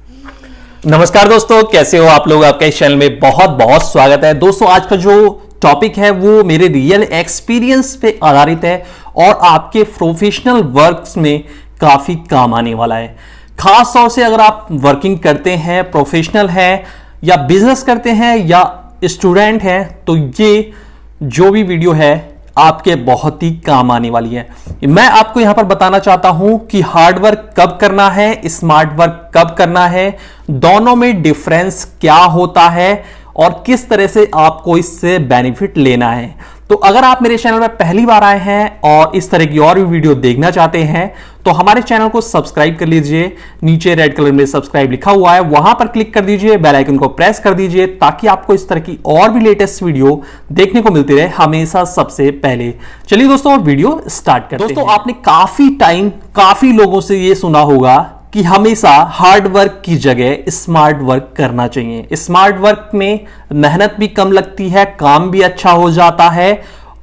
नमस्कार दोस्तों, कैसे हो आप लोग। आपका इस चैनल में बहुत बहुत स्वागत है। दोस्तों आज का जो टॉपिक है वो मेरे रियल एक्सपीरियंस पे आधारित है और आपके प्रोफेशनल वर्क्स में काफी काम आने वाला है। खास तौर से अगर आप वर्किंग करते हैं, प्रोफेशनल हैं या बिजनेस करते हैं या स्टूडेंट हैं, तो ये जो भी वीडियो है आपके बहुत ही काम आने वाली है। मैं आपको यहां पर बताना चाहता हूं कि हार्ड वर्क कब करना है, स्मार्ट वर्क कब करना है, दोनों में डिफरेंस क्या होता है और किस तरह से आपको इससे बेनिफिट लेना है। तो अगर आप मेरे चैनल में पहली बार आए हैं और इस तरह की और भी वीडियो देखना चाहते हैं तो हमारे चैनल को सब्सक्राइब कर लीजिए। नीचे रेड कलर में सब्सक्राइब लिखा हुआ है, वहां पर क्लिक कर दीजिए, बेल आइकन को प्रेस कर दीजिए ताकि आपको इस तरह की और भी लेटेस्ट वीडियो देखने को मिलती रहे हमेशा सबसे पहले। चलिए दोस्तों वीडियो स्टार्ट करते हैं। दोस्तों आपने काफी लोगों से ये सुना होगा कि हमेशा हार्ड वर्क की जगह स्मार्ट वर्क करना चाहिए। स्मार्ट वर्क में मेहनत भी कम लगती है, काम भी अच्छा हो जाता है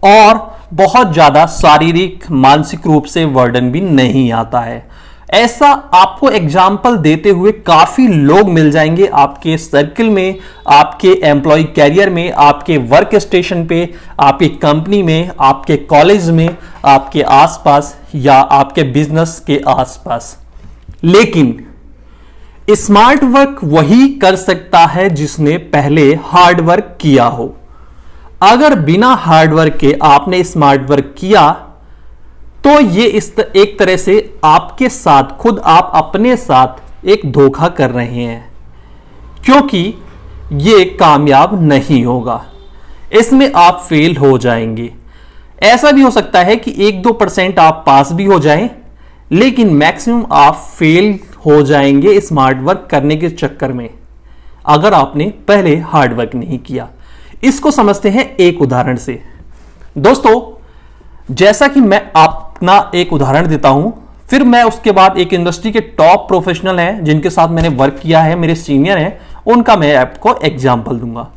और बहुत ज्यादा शारीरिक मानसिक रूप से बर्डन भी नहीं आता है। ऐसा आपको एग्जाम्पल देते हुए काफी लोग मिल जाएंगे आपके सर्किल में, आपके एम्प्लॉय कैरियर में, आपके वर्क स्टेशन पे, आपकी कंपनी में, आपके कॉलेज में, आपके आसपास या आपके बिजनेस के आसपास। लेकिन स्मार्ट वर्क वही कर सकता है जिसने पहले हार्ड वर्क किया हो। अगर बिना हार्ड वर्क के आपने स्मार्ट वर्क किया तो ये एक तरह से आपके साथ, खुद आप अपने साथ एक धोखा कर रहे हैं, क्योंकि ये कामयाब नहीं होगा। इसमें आप फेल हो जाएंगे। ऐसा भी हो सकता है कि 1-2% आप पास भी हो जाएं, लेकिन मैक्सिमम आप फेल हो जाएंगे स्मार्ट वर्क करने के चक्कर में, अगर आपने पहले हार्ड वर्क नहीं किया। इसको समझते हैं एक उदाहरण से। दोस्तों जैसा कि मैं अपना एक उदाहरण देता हूं, फिर मैं उसके बाद एक इंडस्ट्री के टॉप प्रोफेशनल हैं जिनके साथ मैंने वर्क किया है, मेरे सीनियर हैं, उनका मैं आपको एग्जाम्पल दूंगा।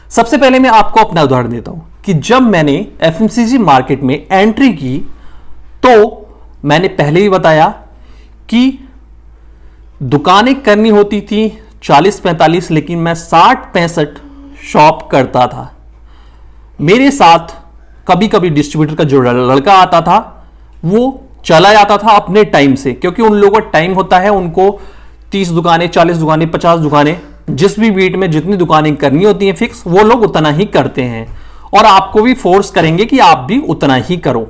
सबसे पहले मैं आपको अपना उदाहरण देता हूं कि जब मैंने एफएमसीजी मार्केट में एंट्री की तो मैंने पहले ही बताया कि दुकानें करनी होती थी 40-45, लेकिन मैं 60-65 शॉप करता था। मेरे साथ कभी कभी डिस्ट्रीब्यूटर का जो लड़का आता था वो चला जाता था अपने टाइम से, क्योंकि उन लोगों का टाइम होता है, उनको 30 दुकानें, 40 दुकानें, 50 दुकानें, जिस भी बीट में जितनी दुकानें करनी होती हैं फिक्स, वो लोग उतना ही करते हैं और आपको भी फोर्स करेंगे कि आप भी उतना ही करो।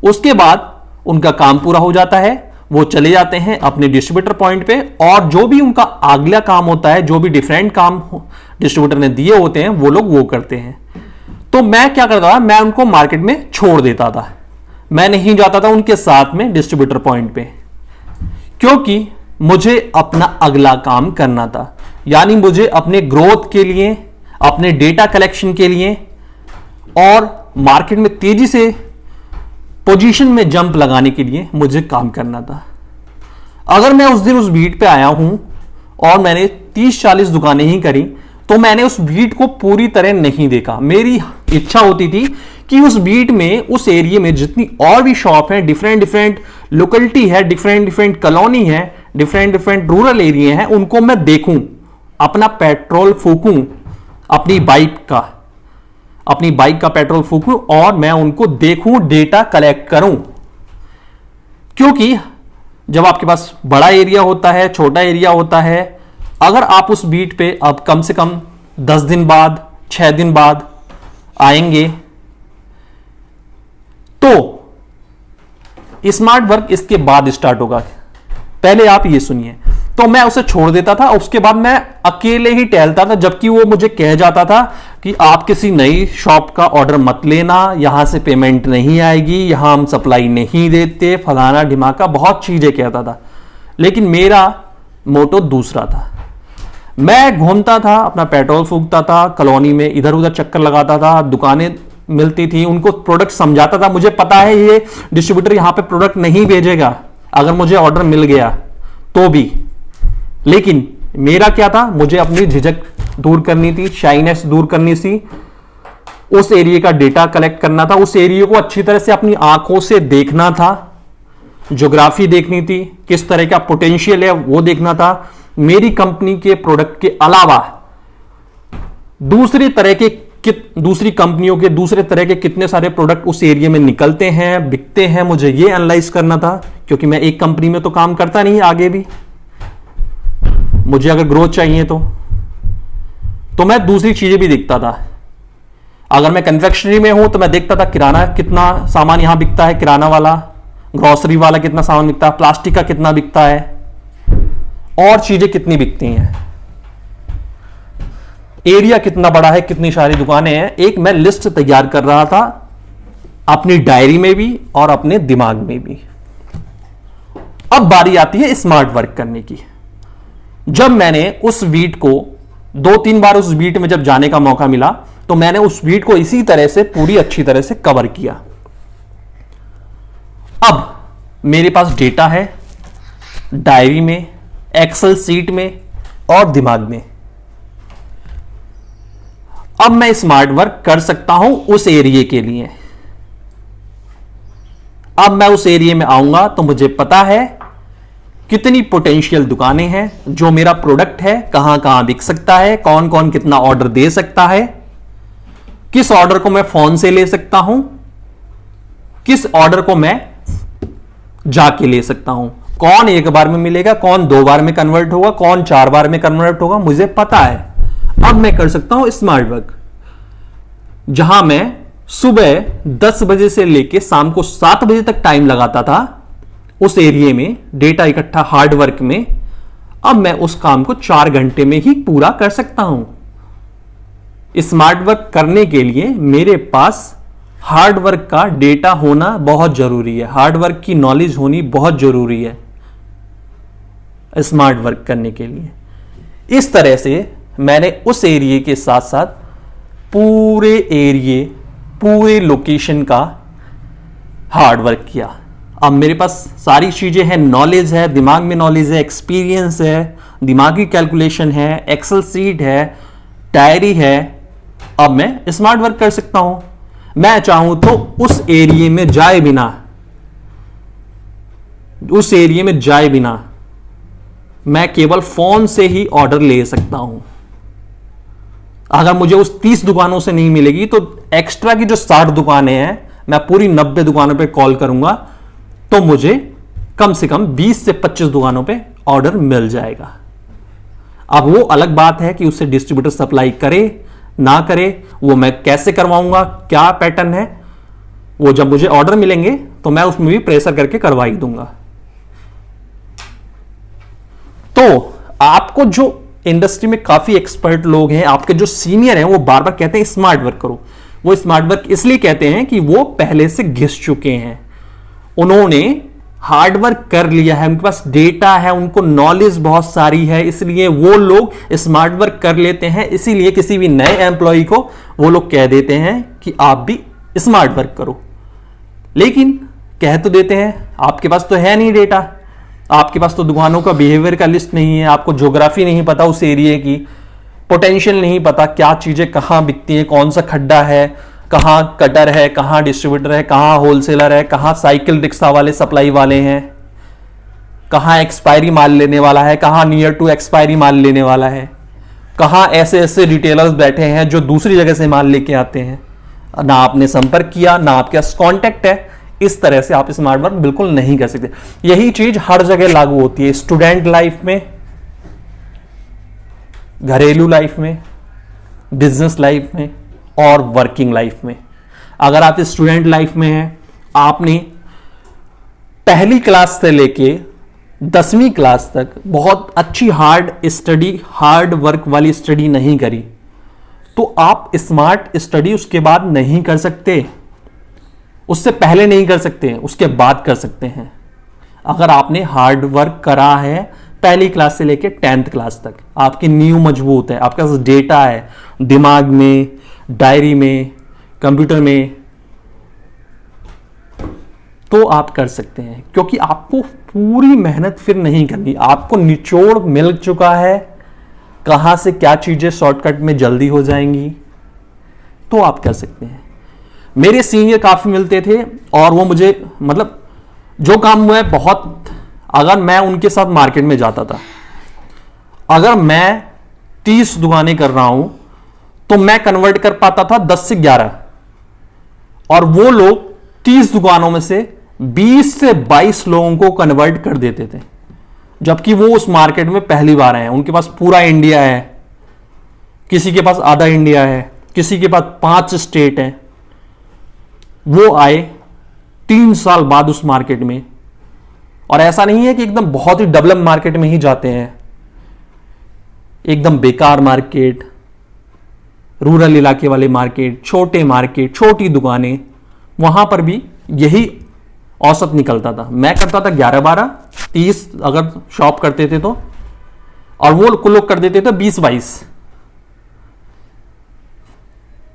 उसके बाद उनका काम पूरा हो जाता है, वो चले जाते हैं अपने डिस्ट्रीब्यूटर पॉइंट पे और जो भी उनका अगला काम होता है, जो भी डिफरेंट काम डिस्ट्रीब्यूटर ने दिए होते हैं, वो लोग वो करते हैं। तो मैं क्या करता था, मैं उनको मार्केट में छोड़ देता था, मैं नहीं जाता था उनके साथ में डिस्ट्रीब्यूटर पॉइंट पे, क्योंकि मुझे अपना अगला काम करना था। यानी मुझे अपने ग्रोथ के लिए, अपने डेटा कलेक्शन के लिए और मार्केट में तेजी से पोजीशन में जंप लगाने के लिए मुझे काम करना था। अगर मैं उस दिन उस बीट पे आया हूं और मैंने 30-40 दुकानें ही करी तो मैंने उस बीट को पूरी तरह नहीं देखा। मेरी इच्छा होती थी कि उस बीट में, उस एरिया में जितनी और भी शॉप है, डिफरेंट लोकेलिटी है, डिफरेंट कॉलोनी है, डिफरेंट रूरल एरिया है, उनको मैं देखूं, अपना पेट्रोल फूकूं, अपनी बाइक का पेट्रोल फूकूं और मैं उनको देखूं, डेटा कलेक्ट करूं। क्योंकि जब आपके पास बड़ा एरिया होता है, छोटा एरिया होता है, अगर आप उस बीट पे अब कम से कम 10 दिन बाद, 6 दिन बाद आएंगे तो स्मार्ट वर्क इसके बाद स्टार्ट होगा। पहले आप ये सुनिए। तो मैं उसे छोड़ देता था, उसके बाद मैं अकेले ही टहलता था, जबकि वो मुझे कह जाता था कि आप किसी नई शॉप का ऑर्डर मत लेना, यहां से पेमेंट नहीं आएगी, यहां हम सप्लाई नहीं देते, फलाना ढिमाका बहुत चीजें कहता था। लेकिन मेरा मोटो दूसरा था। मैं घूमता था, अपना पेट्रोल फूकता था, कॉलोनी में इधर उधर चक्कर लगाता था, दुकानें मिलती थी, उनको प्रोडक्ट समझाता था। मुझे पता है ये डिस्ट्रीब्यूटर यहां पे प्रोडक्ट नहीं भेजेगा अगर मुझे ऑर्डर मिल गया तो भी, लेकिन मेरा क्या था, मुझे अपनी झिझक दूर करनी थी, शाइनेस दूर करनी थी, उस एरिया का डेटा कलेक्ट करना था, उस एरिया को अच्छी तरह से अपनी आंखों से देखना था ज्योग्राफी देखनी थी, किस तरह का पोटेंशियल है वो देखना था, मेरी कंपनी के प्रोडक्ट के अलावा दूसरी कंपनियों के दूसरे तरह के कितने सारे प्रोडक्ट उस एरिया में निकलते हैं, बिकते हैं, मुझे ये एनालाइज करना था। क्योंकि मैं एक कंपनी में तो काम करता नहीं, आगे भी मुझे अगर ग्रोथ चाहिए तो मैं दूसरी चीजें भी देखता था। अगर मैं कन्फेक्शनरी में हूं तो मैं देखता था किराना कितना सामान यहां बिकता है, किराना वाला, ग्रोसरी वाला कितना सामान बिकता है, प्लास्टिक का कितना बिकता है, और चीजें कितनी बिकती हैं, एरिया कितना बड़ा है, कितनी सारी दुकानें हैं। एक मैं लिस्ट तैयार कर रहा था अपनी डायरी में भी और अपने दिमाग में भी। अब बारी आती है स्मार्ट वर्क करने की। जब मैंने उस वीट को 2-3 बार उस वीट में जब जाने का मौका मिला तो मैंने उस वीट को इसी तरह से पूरी अच्छी तरह से कवर किया। अब मेरे पास डेटा है डायरी में, एक्सेल सीट में और दिमाग में। अब मैं स्मार्ट वर्क कर सकता हूं उस एरिया के लिए। अब मैं उस एरिया में आऊंगा तो मुझे पता है कितनी पोटेंशियल दुकानें हैं, जो मेरा प्रोडक्ट है कहां कहां बिक सकता है, कौन कौन कितना ऑर्डर दे सकता है, किस ऑर्डर को मैं फोन से ले सकता हूं, किस ऑर्डर को मैं जाके ले सकता हूं, कौन एक बार में मिलेगा, कौन 2 बार में कन्वर्ट होगा, कौन 4 बार में कन्वर्ट होगा, मुझे पता है। अब मैं कर सकता हूं स्मार्ट वर्क। जहां मैं सुबह 10 बजे से लेके शाम को 7 बजे तक टाइम लगाता था उस एरिया में डेटा इकट्ठा हार्ड वर्क में, अब मैं उस काम को 4 घंटे में ही पूरा कर सकता हूं। स्मार्ट वर्क करने के लिए मेरे पास हार्ड वर्क का डेटा होना बहुत जरूरी है, हार्ड वर्क की नॉलेज होनी बहुत जरूरी है स्मार्ट वर्क करने के लिए। इस तरह से मैंने उस एरिया के साथ साथ पूरे एरिया, पूरे लोकेशन का हार्ड वर्क किया। अब मेरे पास सारी चीजें हैं, नॉलेज है, दिमाग में नॉलेज है, एक्सपीरियंस है, दिमागी कैलकुलेशन है, एक्सेल सीट है, डायरी है। अब मैं स्मार्ट वर्क कर सकता हूं। मैं चाहूं तो उस एरिया में जाए बिना मैं केवल फोन से ही ऑर्डर ले सकता हूं। अगर मुझे उस 30 दुकानों से नहीं मिलेगी तो एक्स्ट्रा की जो 60 दुकानें हैं, मैं पूरी 90 दुकानों पे कॉल करूंगा तो मुझे कम से कम 20 से 25 दुकानों पे ऑर्डर मिल जाएगा। अब वो अलग बात है कि उससे डिस्ट्रीब्यूटर सप्लाई करे ना करे, वो मैं कैसे करवाऊंगा, क्या पैटर्न है, वो जब मुझे ऑर्डर मिलेंगे तो मैं उसमें भी प्रेशर करके करवा ही दूंगा। तो आपको जो इंडस्ट्री में काफी एक्सपर्ट लोग हैं, आपके जो सीनियर हैं, वो बार बार कहते हैं स्मार्ट वर्क करो। वो स्मार्ट वर्क इसलिए कहते हैं कि वो पहले से घिस चुके हैं, उन्होंने हार्ड वर्क कर लिया है, उनके पास डेटा है, उनको नॉलेज बहुत सारी है, इसलिए वो लोग स्मार्ट वर्क कर लेते हैं। इसीलिए किसी भी नए एम्प्लॉय को वो लोग कह देते हैं कि आप भी स्मार्ट वर्क करो। लेकिन कह तो देते हैं, आपके पास तो है नहीं डेटा, आपके पास तो दुकानों का बिहेवियर का लिस्ट नहीं है, आपको ज्योग्राफी नहीं पता उस एरिया की, पोटेंशियल नहीं पता, क्या चीजें कहां बिकती हैं, कौन सा खड्डा है, कहां कटर है, कहां डिस्ट्रीब्यूटर है, कहां होलसेलर है, कहां साइकिल रिक्शा वाले सप्लाई वाले हैं, कहां एक्सपायरी माल लेने वाला है, कहां नियर टू एक्सपायरी माल लेने वाला है, कहां ऐसे ऐसे रिटेलर्स बैठे हैं जो दूसरी जगह से माल लेके आते हैं, ना आपने संपर्क किया, ना आपके पास कॉन्टैक्ट है। इस तरह से आप स्मार्ट वर्क बिल्कुल नहीं कर सकते। यही चीज हर जगह लागू होती है, स्टूडेंट लाइफ में, घरेलू लाइफ में, बिजनेस लाइफ में और वर्किंग लाइफ में। अगर आप स्टूडेंट लाइफ में हैं, आपने पहली क्लास से लेके 10वीं क्लास तक बहुत अच्छी हार्ड वर्क वाली स्टडी नहीं करी, तो आप स्मार्ट स्टडी उसके बाद नहीं कर सकते, उससे पहले नहीं कर सकते, उसके बाद कर सकते हैं। अगर आपने हार्ड वर्क करा है पहली क्लास से लेके 10th क्लास तक, आपकी नींव मजबूत है, आपके पास डेटा है, दिमाग में, डायरी में, कंप्यूटर में, तो आप कर सकते हैं। क्योंकि आपको पूरी मेहनत फिर नहीं करनी, आपको निचोड़ मिल चुका है कहां से क्या चीजें शॉर्टकट में जल्दी हो जाएंगी, तो आप कर सकते हैं। मेरे सीनियर काफी मिलते थे और वो मुझे मतलब जो काम मैं बहुत, अगर मैं उनके साथ मार्केट में जाता था, अगर मैं 30 दुकानें कर रहा हूं तो मैं कन्वर्ट कर पाता था 10 से 11, और वो लोग 30 दुकानों में से 20 से 22 लोगों को कन्वर्ट कर देते थे, जबकि वो उस मार्केट में पहली बार आए हैं। उनके पास पूरा इंडिया है, किसी के पास आधा इंडिया है, किसी के पास 5 स्टेट है। वो आए 3 साल बाद उस मार्केट में, और ऐसा नहीं है कि एकदम बहुत ही डेवलप मार्केट में ही जाते हैं, एकदम बेकार मार्केट, रूरल इलाके वाले मार्केट, छोटे मार्केट, छोटी दुकानें, वहां पर भी यही औसत निकलता था। मैं करता था 11-12, 30 अगर शॉप करते थे तो, और वो लोग कर देते थे 20-22।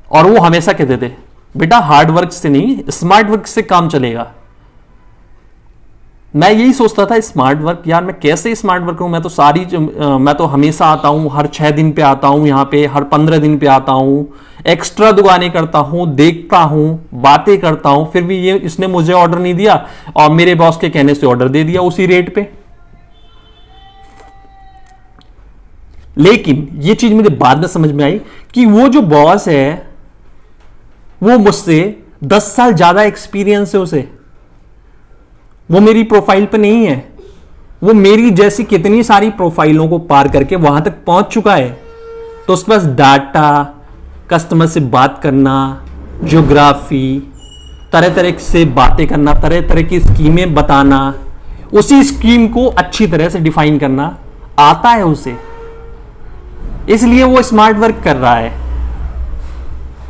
और वो हमेशा कहते थे बेटा हार्ड वर्क से नहीं, स्मार्ट वर्क से काम चलेगा। मैं यही सोचता था स्मार्ट वर्क, यार मैं कैसे स्मार्ट वर्क करूं? मैं तो हमेशा आता हूं, हर 6 दिन पे आता हूं, यहां पे हर 15 दिन पे आता हूं, एक्स्ट्रा दुकानें करता हूं, देखता हूं, बातें करता हूं, फिर भी ये इसने मुझे ऑर्डर नहीं दिया और मेरे बॉस के कहने से ऑर्डर दे दिया उसी रेट पे। लेकिन ये चीज मुझे बाद में समझ में आई कि वो जो बॉस है वो मुझसे 10 साल ज्यादा एक्सपीरियंस है उसे, वो मेरी प्रोफाइल पे नहीं है। वो मेरी जैसी कितनी सारी प्रोफाइलों को पार करके वहां तक पहुंच चुका है। तो उसके पास डाटा, कस्टमर से बात करना, ज्योग्राफी, तरह तरह से बातें करना, तरह तरह की स्कीमें बताना, उसी स्कीम को अच्छी तरह से डिफाइन करना आता है उसे, इसलिए वो स्मार्ट वर्क कर रहा है।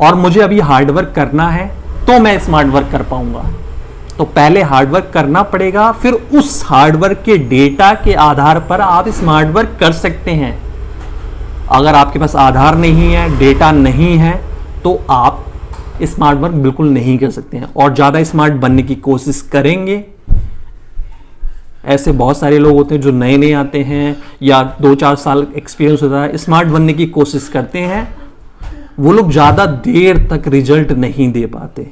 और मुझे अभी हार्ड वर्क करना है तो मैं स्मार्ट वर्क कर पाऊंगा। तो पहले हार्ड वर्क करना पड़ेगा, फिर उस हार्ड वर्क के डेटा के आधार पर आप स्मार्ट वर्क कर सकते हैं। अगर आपके पास आधार नहीं है, डेटा नहीं है, तो आप स्मार्ट वर्क बिल्कुल नहीं कर सकते हैं। और ज्यादा स्मार्ट बनने की कोशिश करेंगे, ऐसे बहुत सारे लोग होते हैं जो नए नए आते हैं या 2-4 साल एक्सपीरियंस होता है, स्मार्ट बनने की कोशिश करते हैं, वो लोग ज्यादा देर तक रिजल्ट नहीं दे पाते।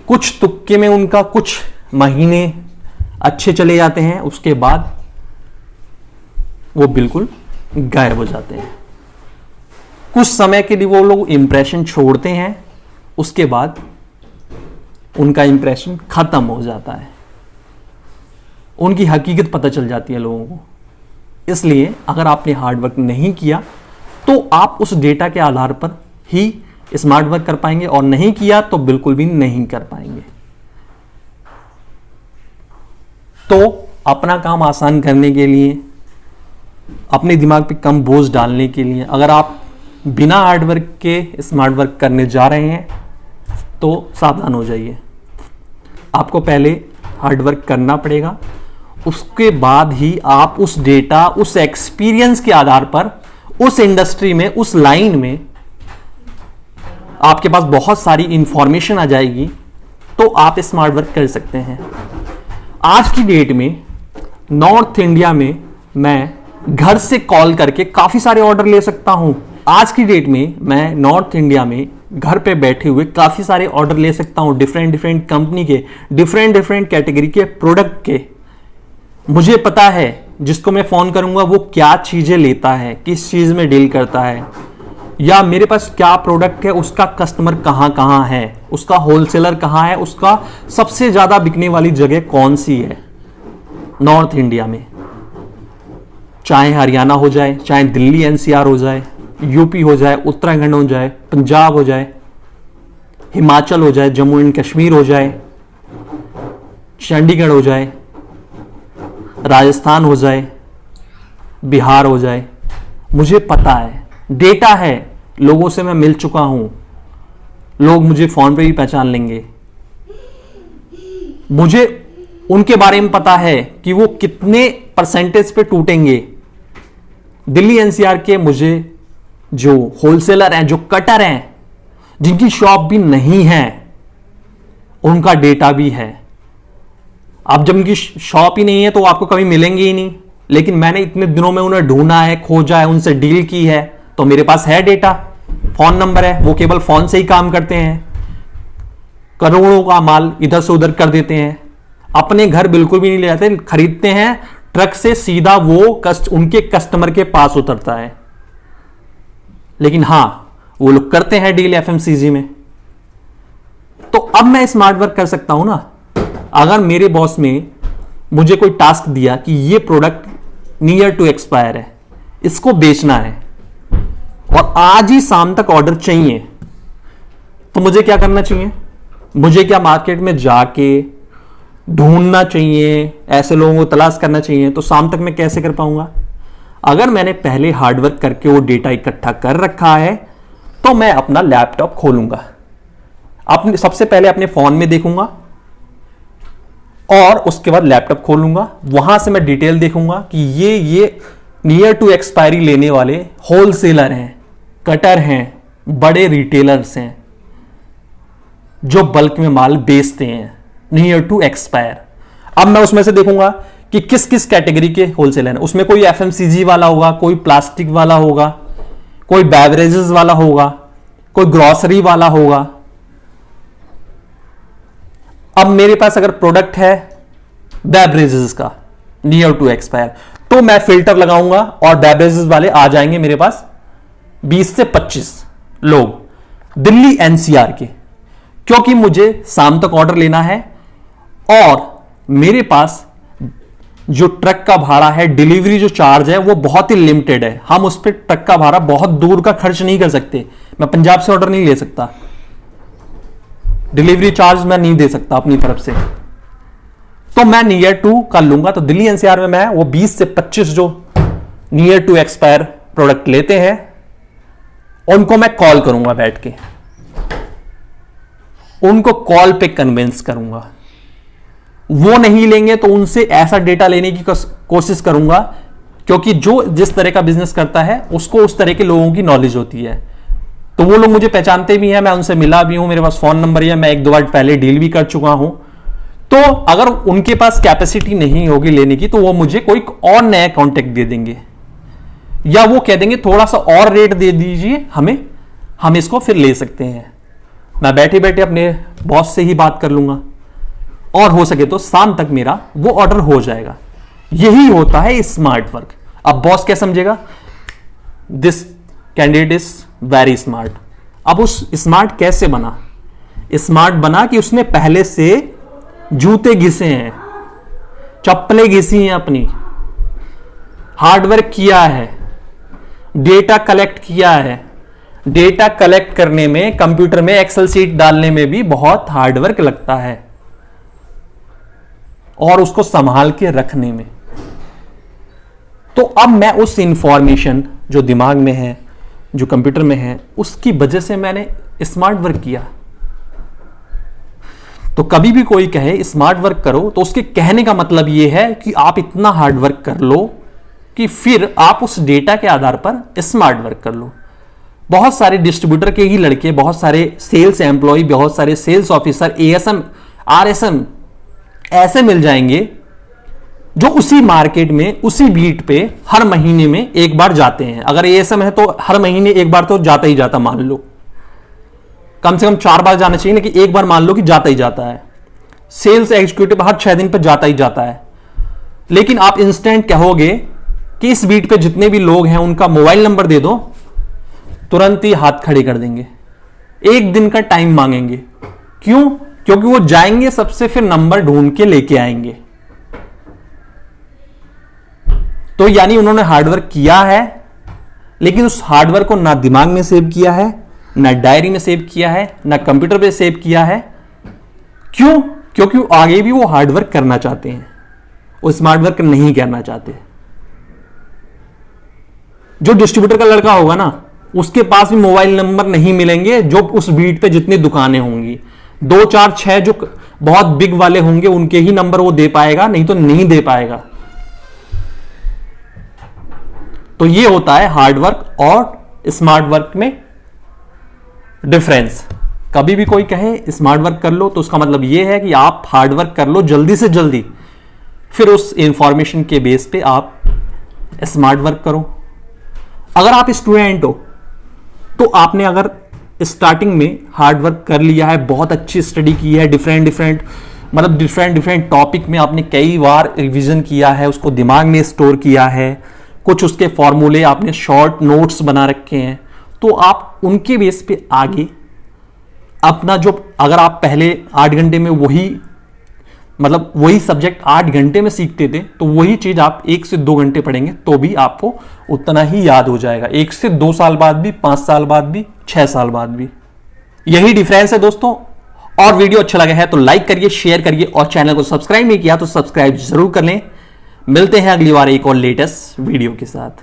कुछ तुक्के में उनका कुछ महीने अच्छे चले जाते हैं, उसके बाद वो बिल्कुल गायब हो जाते हैं। कुछ समय के लिए वो लोग इंप्रेशन छोड़ते हैं, उसके बाद उनका इंप्रेशन खत्म हो जाता है, उनकी हकीकत पता चल जाती है लोगों को। इसलिए अगर आपने हार्ड वर्क नहीं किया तो आप उस डेटा के आधार पर ही स्मार्ट वर्क कर पाएंगे, और नहीं किया तो बिल्कुल भी नहीं कर पाएंगे। तो अपना काम आसान करने के लिए, अपने दिमाग पे कम बोझ डालने के लिए, अगर आप बिना हार्ड वर्क के स्मार्ट वर्क करने जा रहे हैं तो सावधान हो जाइए। आपको पहले हार्ड वर्क करना पड़ेगा, उसके बाद ही आप उस डेटा, उस एक्सपीरियंस के आधार पर उस इंडस्ट्री में, उस लाइन में आपके पास बहुत सारी इंफॉर्मेशन आ जाएगी, तो आप स्मार्ट वर्क कर सकते हैं। आज की डेट में नॉर्थ इंडिया में मैं घर से कॉल करके काफी सारे ऑर्डर ले सकता हूं। आज की डेट में मैं नॉर्थ इंडिया में घर पे बैठे हुए काफी सारे ऑर्डर ले सकता हूं, डिफरेंट डिफरेंट कंपनी के, डिफरेंट डिफरेंट कैटेगरी के प्रोडक्ट के। मुझे पता है जिसको मैं फोन करूंगा वो क्या चीजें लेता है, किस चीज में डील करता है, या मेरे पास क्या प्रोडक्ट है, उसका कस्टमर कहां कहां है, उसका होलसेलर कहां है, उसका सबसे ज्यादा बिकने वाली जगह कौन सी है नॉर्थ इंडिया में। चाहे हरियाणा हो जाए, चाहे दिल्ली एनसीआर हो जाए, यूपी हो जाए, उत्तराखंड हो जाए, पंजाब हो जाए, हिमाचल हो जाए, जम्मू एंड कश्मीर हो जाए, चंडीगढ़ हो जाए, राजस्थान हो जाए, बिहार हो जाए, मुझे पता है, डेटा है, लोगों से मैं मिल चुका हूं, लोग मुझे फोन पे भी पहचान लेंगे। मुझे उनके बारे में पता है कि वो कितने परसेंटेज पे टूटेंगे। दिल्ली एनसीआर के मुझे जो होलसेलर हैं, जो कटर हैं, जिनकी शॉप भी नहीं है, उनका डेटा भी है। अब जब उनकी शॉप ही नहीं है तो आपको कभी मिलेंगे ही नहीं, लेकिन मैंने इतने दिनों में उन्हें ढूंढा है, खोजा है, उनसे डील की है, तो मेरे पास है डेटा, फोन नंबर है, वो केवल फोन से ही काम करते हैं, करोड़ों का माल इधर से उधर कर देते हैं। अपने घर बिल्कुल भी नहीं ले जाते, खरीदते हैं ट्रक से, सीधा वो उनके कस्टमर के पास उतरता है। लेकिन हां, वो लोग करते हैं डील एफएमसीजी में। तो अब मैं स्मार्ट वर्क कर सकता हूं ना। अगर मेरे बॉस में मुझे कोई टास्क दिया कि ये प्रोडक्ट नियर टू एक्सपायर है, इसको बेचना है और आज ही शाम तक ऑर्डर चाहिए, तो मुझे क्या करना चाहिए? मुझे क्या मार्केट में जाके ढूंढना चाहिए, ऐसे लोगों को तलाश करना चाहिए? तो शाम तक मैं कैसे कर पाऊंगा? अगर मैंने पहले हार्डवर्क करके वो डेटा इकट्ठा कर रखा है, तो मैं अपना लैपटॉप खोलूंगा, अपने सबसे पहले अपने फोन में देखूंगा और उसके बाद लैपटॉप खोलूंगा, वहां से मैं डिटेल देखूंगा कि ये नियर टू एक्सपायरी लेने वाले होलसेलर हैं, कटर हैं, बड़े रिटेलर्स हैं जो बल्क में माल बेचते हैं नियर टू एक्सपायर। अब मैं उसमें से देखूंगा कि किस किस कैटेगरी के होलसेलर हैं। उसमें कोई एफएमसीजी वाला होगा, कोई प्लास्टिक वाला होगा, कोई बेवरेजेस वाला होगा, कोई ग्रोसरी वाला होगा। अब मेरे पास अगर प्रोडक्ट है बेवरेजेस का नियर टू एक्सपायर, तो मैं फिल्टर लगाऊंगा और बेवरेजेस वाले आ जाएंगे मेरे पास 20 से 25 लोग दिल्ली एनसीआर के, क्योंकि मुझे शाम तक ऑर्डर लेना है और मेरे पास जो ट्रक का भाड़ा है, डिलीवरी जो चार्ज है, वो बहुत ही लिमिटेड है। हम उस पर ट्रक का भाड़ा बहुत दूर का खर्च नहीं कर सकते। मैं पंजाब से ऑर्डर नहीं ले सकता, डिलीवरी चार्ज मैं नहीं दे सकता अपनी तरफ से, तो मैं नियर टू कर लूंगा। तो दिल्ली एनसीआर में मैं वो 20 से 25 जो नियर टू एक्सपायर प्रोडक्ट लेते हैं, उनको मैं कॉल करूंगा, बैठ के उनको कॉल पे कन्विंस करूंगा। वो नहीं लेंगे तो उनसे ऐसा डेटा लेने की कोशिश करूंगा, क्योंकि जो जिस तरह का बिजनेस करता है उसको उस तरह के लोगों की नॉलेज होती है। तो वो लोग मुझे पहचानते भी हैं, मैं उनसे मिला भी हूं, मेरे पास फोन नंबर है, मैं 1-2 बार पहले डील भी कर चुका हूं। तो अगर उनके पास कैपेसिटी नहीं होगी लेने की, तो वो मुझे कोई और नया कॉन्टेक्ट दे देंगे, या वो कह देंगे थोड़ा सा और रेट दे दीजिए हमें, हम इसको फिर ले सकते हैं। मैं बैठे बैठे अपने बॉस से ही बात कर लूंगा और हो सके तो शाम तक मेरा वो ऑर्डर हो जाएगा। यही होता है स्मार्ट वर्क। अब बॉस क्या समझेगा? This candidate is very smart. अब उस स्मार्ट कैसे बना? स्मार्ट बना कि उसने पहले से जूते घिसे हैं, चप्पलें घिसी हैं, अपनी हार्डवर्क किया है, डेटा कलेक्ट किया है। डेटा कलेक्ट करने में, कंप्यूटर में एक्सेल सीट डालने में भी बहुत हार्डवर्क लगता है, और उसको संभाल के रखने में। तो अब मैं उस इंफॉर्मेशन जो दिमाग में है, जो कंप्यूटर में है, उसकी वजह से मैंने स्मार्ट वर्क किया। तो कभी भी कोई कहे स्मार्ट वर्क करो, तो उसके कहने का मतलब यह है कि आप इतना हार्ड वर्क कर लो कि फिर आप उस डेटा के आधार पर स्मार्ट वर्क कर लो। बहुत सारे डिस्ट्रीब्यूटर के ही लड़के, बहुत सारे सेल्स एम्प्लॉय, बहुत सारे सेल्स ऑफिसर, एएसएम, आरएसएम ऐसे मिल जाएंगे जो उसी मार्केट में, उसी बीट पे हर महीने में एक बार जाते हैं। अगर एएसएम है तो हर महीने एक बार तो जाता ही जाता, मान लो कम से कम 4 बार जाना चाहिए, लेकिन एक बार मान लो कि जाता ही जाता है। सेल्स एग्जीक्यूटिव हर 6 दिन पर जाता ही जाता है। लेकिन आप इंस्टेंट कहोगे कि इस बीट पे जितने भी लोग हैं उनका मोबाइल नंबर दे दो, तुरंत ही हाथ खड़े कर देंगे। 1 दिन का टाइम मांगेंगे। क्यों? क्योंकि वो जाएंगे सबसे, फिर नंबर ढूंढ के लेके आएंगे। तो यानी उन्होंने हार्डवर्क किया है, लेकिन उस हार्डवर्क को ना दिमाग में सेव किया है, ना डायरी में सेव किया है, ना कंप्यूटर पे सेव किया है। क्यों? क्योंकि आगे भी वो हार्डवर्क करना चाहते हैं, वो स्मार्ट वर्क नहीं करना चाहते। जो डिस्ट्रीब्यूटर का लड़का होगा ना, उसके पास भी मोबाइल नंबर नहीं मिलेंगे जो उस बीट पे जितनी दुकानें होंगी। 2, 4, 6 जो बहुत बिग वाले होंगे उनके ही नंबर वो दे पाएगा, नहीं तो नहीं दे पाएगा। तो ये होता है हार्डवर्क और स्मार्ट वर्क में डिफरेंस। कभी भी कोई कहे स्मार्ट वर्क कर लो, तो उसका मतलब ये है कि आप हार्डवर्क कर लो जल्दी से जल्दी, फिर उस इंफॉर्मेशन के बेस पे आप स्मार्ट वर्क करो। अगर आप स्टूडेंट हो तो आपने अगर स्टार्टिंग में हार्ड वर्क कर लिया है, बहुत अच्छी स्टडी की है, डिफरेंट मतलब डिफरेंट डिफरेंट टॉपिक में आपने कई बार रिवीजन किया है, उसको दिमाग में स्टोर किया है, कुछ उसके फॉर्मूले आपने शॉर्ट नोट्स बना रखे हैं, तो आप उनके बेस पे आगे अपना जो, अगर आप पहले 8 घंटे में वही सब्जेक्ट 8 घंटे में सीखते थे, तो वही चीज आप 1 से 2 घंटे पढ़ेंगे तो भी आपको उतना ही याद हो जाएगा, 1 से 2 साल बाद भी, 5 साल बाद भी, 6 साल बाद भी। यही डिफरेंस है दोस्तों। और वीडियो अच्छा लगा है तो लाइक करिए, शेयर करिए, और चैनल को सब्सक्राइब नहीं किया तो सब्सक्राइब जरूर कर लें। मिलते हैं अगली बार एक और लेटेस्ट वीडियो के साथ।